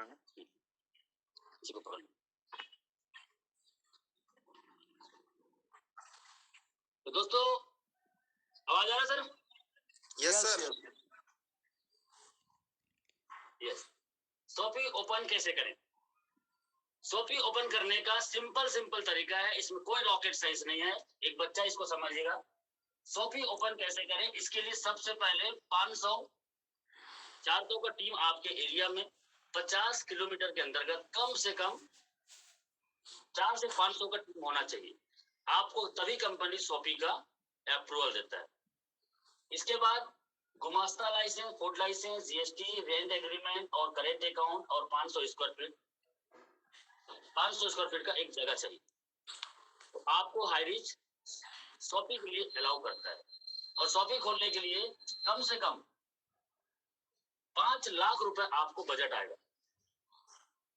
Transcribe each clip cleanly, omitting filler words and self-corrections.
इसी को पकड़ लो। तो दोस्तों आवाज आ रहा है sir? Yes sir. Yes. Shopee open कैसे करें? शॉपी ओपन करने का सिंपल तरीका है, इसमें कोई रॉकेट साइंस नहीं है, एक बच्चा इसको समझिएगा। शॉपी ओपन कैसे करें, इसके लिए सबसे पहले 500 400 का टीम आपके एरिया में 50 किलोमीटर के अंतर्गत कम से कम 4 से 500 का टीम होना चाहिए। आपको तभी कंपनी शॉपी का अप्रूवल देता है। इसके बाद गुमास्ता license, food license, GST, rent agreement और करेंट अकाउंट और 500 स्क्वायर फीट का एक जगह चाहिए। तो आपको हाईरिच शॉपी के लिए अलाउ करता है। और शॉपी खोलने के लिए कम से कम 5 लाख रुपए आपको बजट आएगा।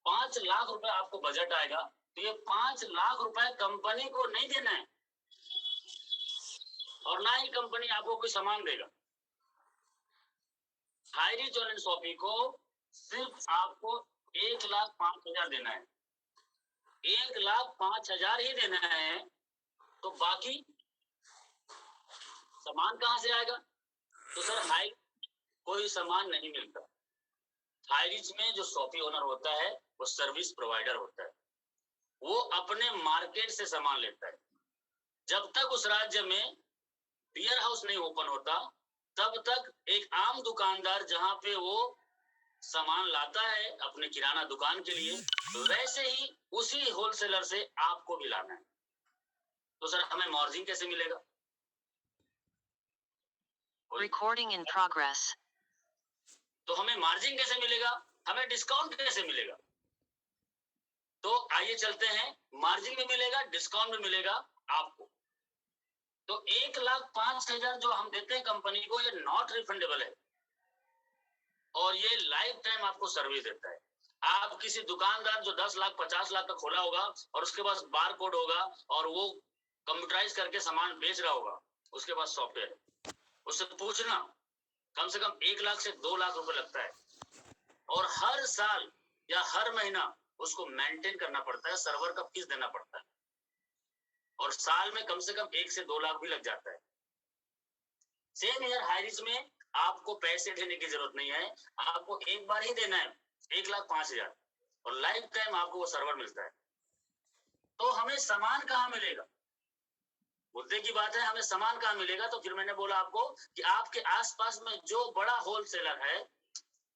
5 लाख रुपए आपको बजट आएगा। तो ये 5 लाख रुपए कंपनी को नहीं देना है और ना ही कंपनी आपको कोई सामान देगा। हाईरिच और शॉपी को सिर्फ आपको 1,05,000 देना है। 1,05,000 ही देना है। तो बाकी सामान कहां से आएगा? तो सर हाई कोई सामान नहीं मिलता। हाईरिच में जो शॉपी ओनर होता है वो सर्विस प्रोवाइडर होता है, वो अपने मार्केट से सामान लेता है। जब तक उस राज्य में बियर हाउस नहीं ओपन होता तब तक एक आम दुकानदार जहां पे वो सामान लाता है अपने किराना दुकान के लिए, वैसे ही उसी होलसेलर से आपको भी लाना है। तो सर हमें मार्जिन कैसे मिलेगा? Recording in progress. तो हमें मार्जिन कैसे मिलेगा, हमें डिस्काउंट कैसे मिलेगा? तो आइए चलते हैं, मार्जिन भी मिलेगा, डिस्काउंट भी मिलेगा आपको। तो 1,05,000 जो हम देते हैं कंपनी को, ये नॉट रिफंडेबल है और ये लाइफ टाइम आपको सर्विस देता है। आप किसी दुकानदार जो 10 लाख 50 लाख का खोला होगा और उसके पास बार कोड होगा और वो कंप्यूटराइज करके सामान बेच रहा होगा, उसके पास सॉफ्टवेयर, उससे पूछना कम से कम 1 लाख से 2 लाख रुपए लगता है और हर साल या हर महीना उसको मेंटेन करना पड़ता है, सर्वर का फीस देना पड़ता है और साल में कम से कम 1 से 2 लाख भी लग जाता है। सेम ईयर हाईरिच में आपको पैसे देने की जरूरत नहीं है, आपको एक बार ही देना है 1,05,000 और लाइफ टाइम आपको वो सर्वर मिलता है। तो हमें सामान कहाँ मिलेगा? मुद्दे की बात है, हमें सामान कहाँ मिलेगा? तो फिर मैंने बोला आपको कि आपके आसपास में जो बड़ा होलसेलर है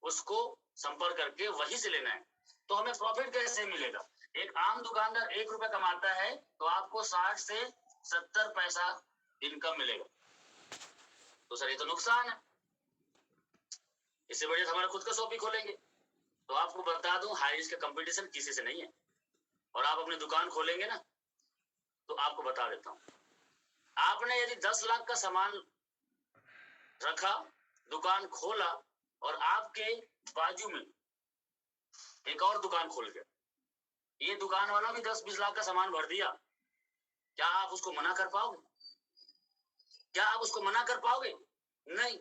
उसको संपर्क करके वहीं से लेना है। तो हमें प्रॉफिट कैसे मिलेगा? एक आम दुकानदार 1 रुपया कमाता है तो आपको 60 से 70 पैसा इनकम मिलेगा। तो सर ये तो नुकसान है, इससे बढ़िया हमारा खुद का शॉपी खोलेंगे। तो आपको बता दूं हाईरिच का कंपटीशन किसी से नहीं है और आप अपनी दुकान खोलेंगे ना, तो आपको बता देता हूं, आपने यदि 10 लाख का सामान रखा, दुकान खोला और आपके बाजू में एक और दुकान खोल गया, ये दुकान वाला भी 10-20 लाख का सामान भर दिया, क्या आप उसको मना कर पाओगे? क्या आप उसको मना कर पाओगे? नहीं।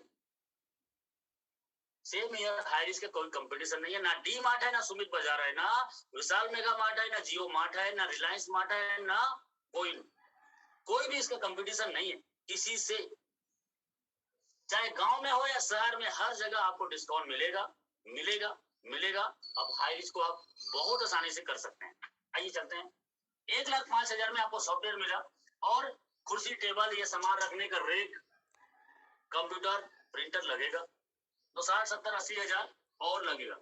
सेम ईयर हाईरिच का कोई कंपटीशन नहीं है, ना डी मार्ट है, ना सुमित बाजार है, ना विशाल मेगा मार्ट है, ना जियो मार्ट है, ना रिलायंस मार्ट है, ना कोई भी इसका कंपटीशन नहीं है किसी से। चाहे गांव में हो या शहर में, हर जगह आपको डिस्काउंट मिलेगा। अब हाईरिच को आप बहुत आसानी से कर सकते हैं। आइए चलते हैं, 1,05,000 में आपको सॉफ्टवेयर मिला और कुर्सी टेबल ये सामान रखने का रेक, कंप्यूटर, प्रिंटर लगेगा, तो 60, 70, 80,000 और लगेगा,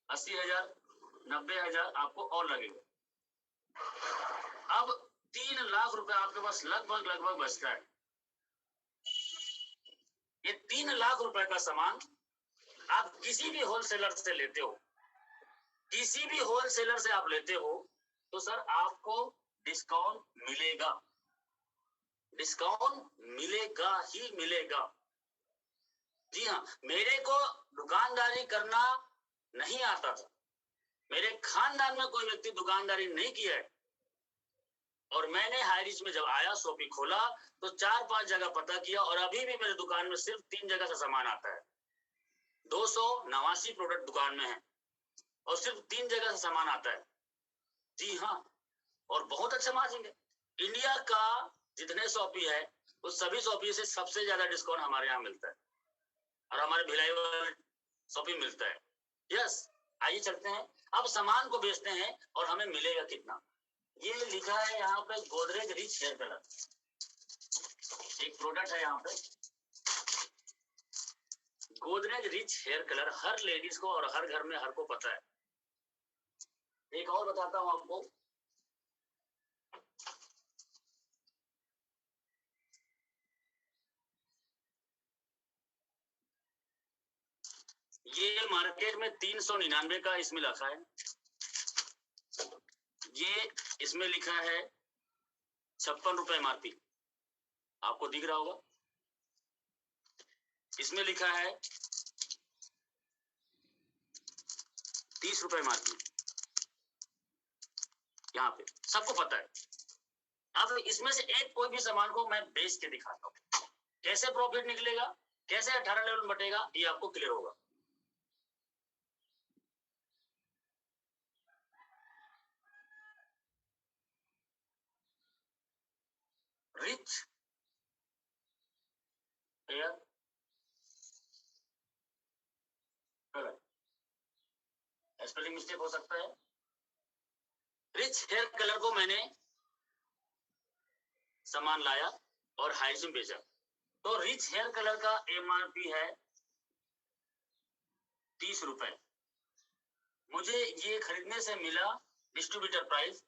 80,000, 90,000 आपको और लगेगा। अब 3 लाख रुपए आपके पास लगभग बचता है। ये 3 लाख रुपए का सामान आप किसी भी होलसेलर से लेते हो, तो सर आपको डिस्काउंट मिलेगा ही मिलेगा। जी हाँ, मेरे को दुकानदारी करना नहीं आता था, मेरे खानदान में कोई व्यक्ति दुकानदारी नहीं किया है और मैंने हाईरिच में जब आया, शॉपी खोला तो 4-5 जगह पता किया और अभी भी मेरे दुकान में सिर्फ 3 जगह से सामान आता है। 289 प्रोडक्ट दुकान में है और सिर्फ 3 जगह से सामान आता है। जी हाँ, और बहुत अच्छा मार्जिन है। इंडिया का जितने शॉपी है उस सभी शॉपी से सबसे ज्यादा डिस्काउंट हमारे यहाँ मिलता है और हमारे भिलाई वाले शॉपी मिलता है। यस, आइए चलते हैं, अब सामान को बेचते हैं और हमें मिलेगा कितना। ये लिखा है यहाँ पे गोदरेज रिच हेयर कलर, एक प्रोडक्ट है यहाँ पे गोदरेज रिच हेयर कलर। हर लेडीज को और हर घर में हर को पता है। एक और बताता हूं आपको, ये मार्केट में 399 का इसमें लिखा है, ये इसमें लिखा है 56 रुपए एमआरपी, आपको दिख रहा होगा। इसमें लिखा है 30 रुपए एमआरपी, यहाँ पे सबको पता है। अब इसमें से एक कोई भी सामान को मैं बेच के दिखाता हूँ, कैसे प्रॉफिट निकलेगा, कैसे 18 लेवल बटेगा, ये आपको क्लियर होगा। Rich hair colour, spelling mistake हो सकता है। रिच हेयर कलर को मैंने सामान लाया और हाइजिन बेचा, तो रिच हेयर कलर का एमआरपी है 30 रुपए। मुझे ये खरीदने से मिला डिस्ट्रीब्यूटर प्राइस,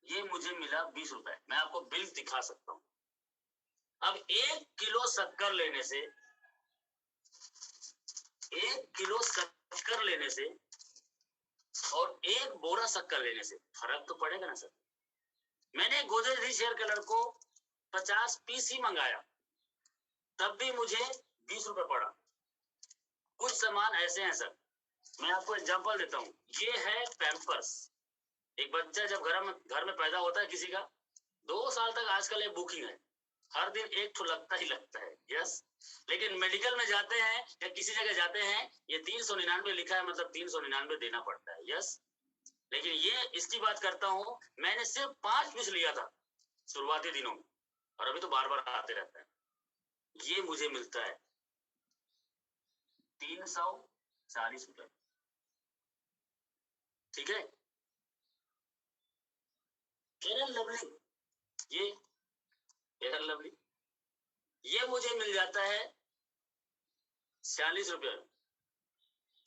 ये मुझे मिला 20 रुपए। मैं आपको बिल दिखा सकता हूं। अब 1 किलो शक्कर लेने से, 1 किलो शक्कर लेने से और 1 बोरा शक्कर लेने से फर्क तो पड़ेगा ना सर। मैंने गोदरेज रिच हेयर कलर को 50 पीस ही मंगाया, तब भी मुझे 20 रुपए पड़ा। कुछ सामान ऐसे हैं सर, मैं आपको एग्जांपल देता हूँ। ये है पैम्पर्स। एक बच्चा जब घर में पैदा होता है किसी का, 2 साल तक आजकल ये बुकिंग है, हर दिन एक तो लगता ही लगता है। यस, लेकिन मेडिकल में जाते हैं या किसी जगह जाते हैं, ये 399 लिखा है, मतलब 399 देना पड़ता है। यस, लेकिन ये इसकी बात करता हूँ, मैंने सिर्फ 5 पीस लिया था शुरुआती दिनों में, और अभी तो बार बार आते रहता है। ये मुझे मिलता है 340 रुपए, ठीक है। फेयर लवली, ये फेयर लवली, ये मुझे मिल जाता है 46 रुपए,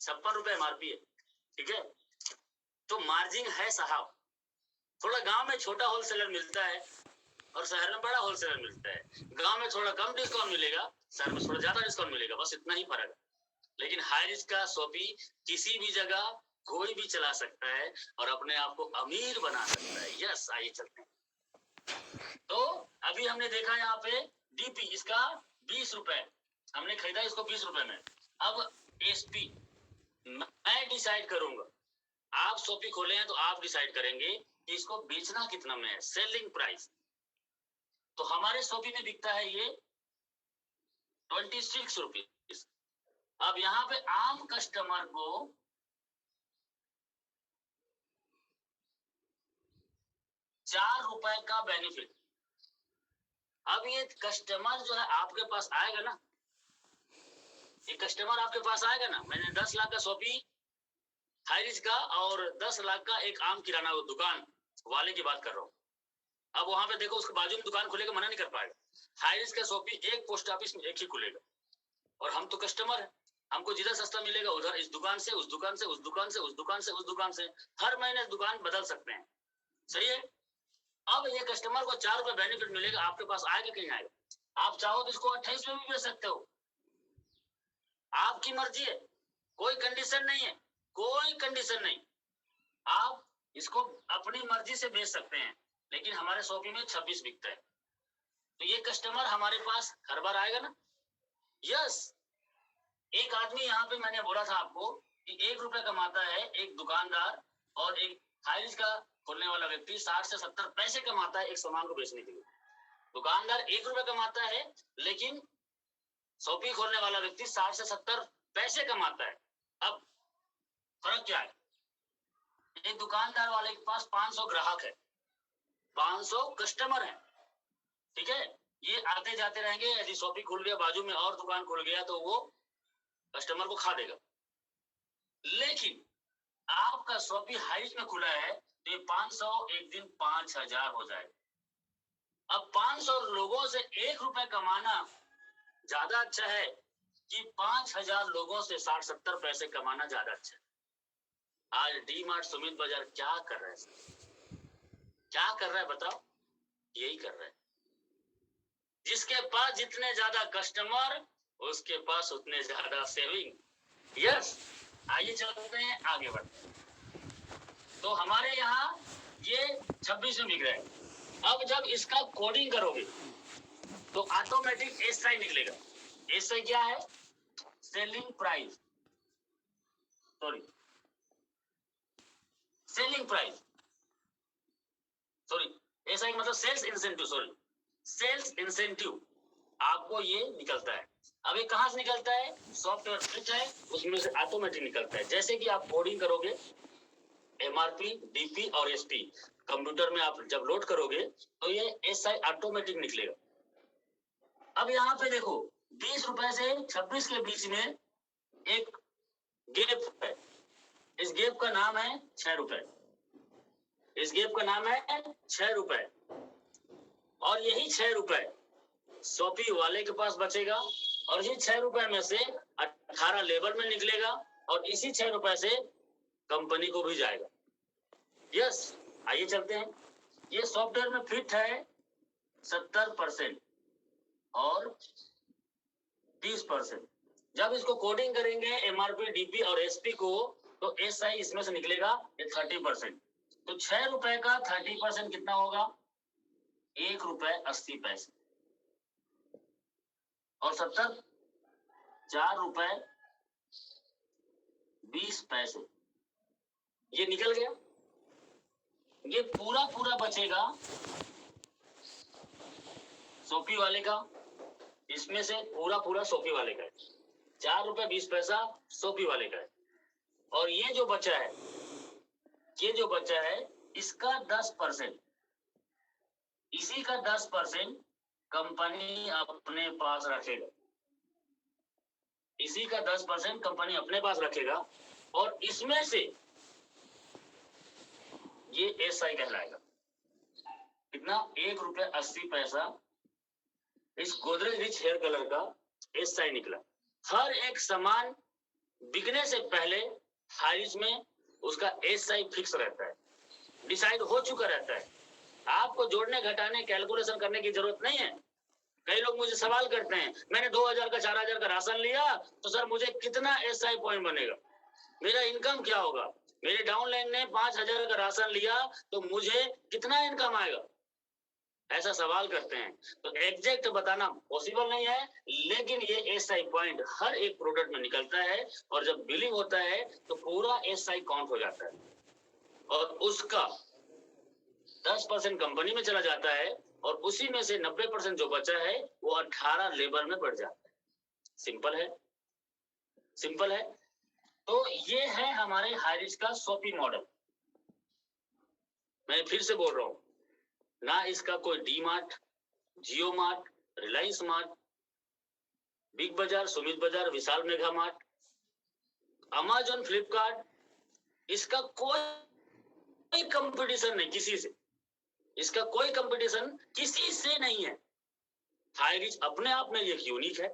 56 रुपए एमआरपी है, ठीक है। तो मार्जिन है साहब। थोड़ा गांव में छोटा होलसेलर मिलता है और शहर में बड़ा होलसेलर मिलता है। गांव में थोड़ा कम डिस्काउंट मिलेगा, शहर में थोड़ा ज्यादा डिस्काउंट मिलेगा, बस इतना ही फर्क है। लेकिन हाई रिस्क का शॉपी किसी भी जगह कोई भी चला सकता है और अपने आप को अमीर बना सकता है। यस, आइए चलते हैं। तो अभी हमने देखा यहाँ पे डीपी, इसका 20 रुपए हमने खरीदा, इसको 20 रुपए में। अब एसपी मैं डिसाइड करूंगा, आप शॉपी खोले हैं तो आप डिसाइड करेंगे कि इसको बेचना कितना में है, सेलिंग प्राइस। तो हमारे शॉपी में बिकता है ये 26 रुपीज। अब यहाँ पे आम कस्टमर को 4 रुपए का बेनिफिट। अब ये कस्टमर जो है आपके पास आएगा ना, ये कस्टमर आपके पास आएगा ना, मैंने 10 लाख का शॉपी हाई रिच का और 10 लाख का एक आम किराना दुकान वाले की बात कर रहा हूँ। अब वहां पे देखो, उसके बाजू में दुकान खुलेगा, मना नहीं कर पाएगा। हाई रिच का शॉपी एक पोस्ट ऑफिस में एक ही खुलेगा, और हम तो कस्टमर है, हमको जिधर सस्ता मिलेगा उधर, इस दुकान से उस दुकान से, उस दुकान से उस दुकान से, उस दुकान से, हर महीने दुकान बदल सकते हैं। सही है। अब ये कस्टमर को 4 रुपए बेनिफिट मिलेगा, आपके पास आएगा कि नहीं आएगा? आप चाहो तो इसको 28 में भी बेच सकते हो, आपकी मर्जी है, कोई कंडीशन नहीं है, कोई कंडीशन नहीं। आप इसको अपनी मर्जी से बेच सकते हैं, लेकिन हमारे शॉपी में 26 बिकता है, तो ये कस्टमर हमारे पास हर बार आएगा ना। यस, एक आदमी यहाँ पे मैंने बोला था आपको कि 1 रुपए कमाता है एक दुकानदार, और एक हाई रिच का खोलने वाला व्यक्ति 60 से 70 पैसे कमाता है एक सामान को बेचने के लिए। दुकानदार 1 रुपए कमाता है, लेकिन शॉपी खोलने वाला व्यक्ति 60 से 70 पैसे कमाता है। अब फर्क क्या है? एक दुकानदार वाले के पास 500 ग्राहक है, 500 कस्टमर हैं, ठीक है। ये आते जाते रहेंगे, यदि शॉपिंग खुल गया बाजू में और दुकान खुल गया तो वो कस्टमर को खा देगा। लेकिन आपका शॉपिंग हाइट में खुला है तो ये 500 एक दिन 5000 हो जाएगा। अब 500 लोगों से 1 रुपए कमाना ज्यादा अच्छा है कि 5000 लोगों से 60-70 पैसे कमाना ज्यादा अच्छा है। आज डी मार्ट सुमित बाजार क्या कर रहा है सर? क्या कर रहा है बताओ? यही कर रहा है। जिसके पास जितने ज्यादा कस्टमर उसके पास उतने ज्यादा सेविंग। यस, आइए चलते हैं, आगे बढ़ते हैं। तो हमारे यहाँ ये 26 में बिक रहा है। अब जब इसका कोडिंग करोगे तो ऑटोमेटिक एसआई निकलेगा। एसआई क्या है? Selling price, sorry selling price, sorry SI मतलब sales incentive, sorry sales incentive आपको ये निकलता है। अब ये कहां से निकलता है? सॉफ्टवेयर फिट है उसमें से ऑटोमेटिक निकलता है। जैसे कि आप कोडिंग करोगे एमआरपी, डीपी और एसपी कंप्यूटर में आप जब लोड करोगे तो ये एसआई ऑटोमेटिक निकलेगा। अब यहाँ पे देखो 20 रुपए से 26 के बीच में एक गैप है। इस गैप का नाम है 6 रुपए। इस गैप का नाम है 6 रुपए। और यही 6 रुपए शॉपी वाले के पास बचेगा और ये 6 रुपए में से 18 लेबर में निकलेगा और इसी 6 रुपए से कंपनी को भी जाएगा। यस, आइए चलते हैं। ये सॉफ्टवेयर में फिट है 70% और 30%। जब इसको कोडिंग करेंगे एमआरपी, डीपी और एसपी को तो एसआई इसमें से निकलेगा 30%। तो 6 रुपए का 30% कितना होगा? 1 रुपए 80 पैसे और 70 4 रुपए 20 पैसे। ये निकल गया। ये पूरा पूरा बचेगा शॉपी वाले का। इसमें से पूरा पूरा शॉपी वाले का है। 4 रुपए 20 पैसा शॉपी वाले का है। और ये जो बचा है, ये जो बचा है इसका 10%, इसी का 10% कंपनी अपने पास रखेगा। इसी का 10% कंपनी अपने पास रखेगा और इसमें से ये एसआई कहलाएगा। कितना? 1 रुपए 80 पैसा इस गोदरेज रिच हेयर कलर का एसआई निकला। हर एक सामान बिकने से पहले हाइज में उसका एसआई फिक्स रहता है, डिसाइड हो चुका रहता है। आपको जोड़ने घटाने कैलकुलेशन करने की जरूरत नहीं है। कई लोग मुझे सवाल करते हैं, मैंने 2000 का 4000 का राशन लिया तो सर मुझे कितना एसआई पॉइंट बनेगा, मेरा इनकम क्या होगा? मेरे डाउनलाइन ने 5000 का राशन लिया तो मुझे कितना इनकम आएगा? ऐसा सवाल करते हैं। तो एग्जैक्ट बताना पॉसिबल नहीं है, लेकिन ये एसआई पॉइंट हर एक प्रोडक्ट में निकलता है और जब बिलिंग होता है तो पूरा एसआई काउंट हो जाता है और उसका 10% कंपनी में चला जाता है और उसी में से 90% जो बचा है वो 18 लेबर में बढ़ जाता है। सिंपल है, सिंपल है। तो ये है हमारे हाइरिच का शॉपिंग मॉडल। मैं फिर से बोल रहा हूं, ना इसका कोई डी मार्ट, जियो मार्ट, रिलायंस मार्ट, बिग बाजार, सुमित बाजार, विशाल मेगा मार्ट, अमेज़न, फ्लिपकार्ट, इसका कोई कंपटीशन नहीं किसी से। इसका कोई कंपटीशन किसी से नहीं है। हाइरिच अपने आप में एक यूनिक है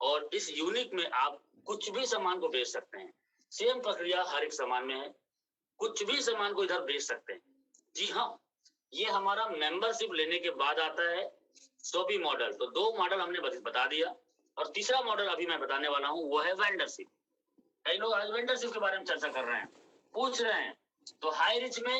और इस यूनिक में आप कुछ भी सामान को बेच सकते हैं। सेम प्रक्रिया हर एक सामान में है, कुछ भी सामान को इधर बेच सकते हैं। जी हाँ, ये हमारा मेंबरशिप लेने के बाद आता है शॉपी मॉडल। तो 2 मॉडल हमने बता दिया और तीसरा मॉडल अभी मैं बताने वाला हूं, वो है वेंडरशिप। कई लोग आज वेंडरशिप के बारे में चर्चा कर रहे हैं, पूछ रहे हैं। तो हाइरिच में